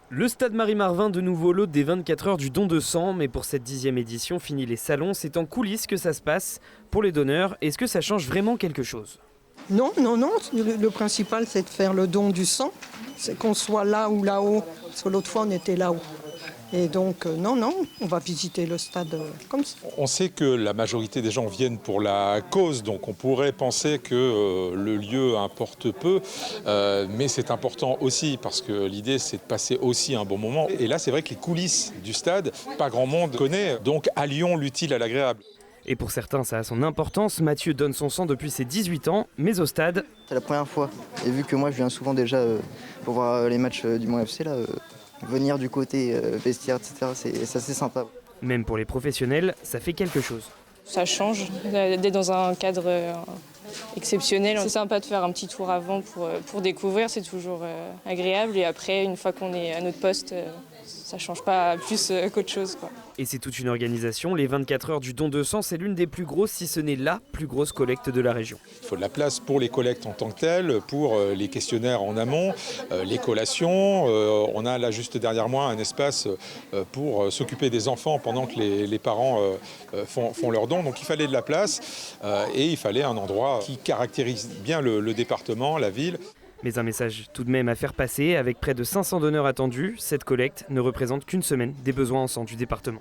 Le stade Marie-Marvin de nouveau l'hôte des 24 heures du don de sang, mais pour cette 10e édition, fini les salons, c'est en coulisses que ça se passe. Pour les donneurs, est-ce que ça change vraiment quelque chose ? Non. Le principal, c'est de faire le don du sang. C'est qu'on soit là ou là-haut. Parce que l'autre fois, on était là-haut. Et donc, non, on va visiter le stade comme ça. On sait que la majorité des gens viennent pour la cause, donc on pourrait penser que le lieu importe peu, mais c'est important aussi parce que l'idée c'est de passer aussi un bon moment. Et là c'est vrai que les coulisses du stade, pas grand monde connaît, donc allions l'utile à l'agréable. Et pour certains, ça a son importance. Mathieu donne son sang depuis ses 18 ans, mais au stade... C'est la première fois. Et vu que moi je viens souvent déjà pour voir les matchs du Mont FC, là, venir du côté vestiaire, etc., c'est assez sympa. Même pour les professionnels, ça fait quelque chose. Ça change d'être dans un cadre exceptionnel. C'est sympa de faire un petit tour avant pour découvrir, c'est toujours agréable. Et après, une fois qu'on est à notre poste, ça change pas plus qu'autre chose, quoi. Et c'est toute une organisation. Les 24 heures du don de sang, c'est l'une des plus grosses, si ce n'est la plus grosse collecte de la région. Il faut de la place pour les collectes en tant que telles, pour les questionnaires en amont, les collations. On a là juste derrière moi un espace pour s'occuper des enfants pendant que les parents font leurs dons. Donc il fallait de la place et il fallait un endroit qui caractérise bien le département, la ville. Mais un message tout de même à faire passer, avec près de 500 donneurs attendus, cette collecte ne représente qu'une semaine des besoins en sang du département.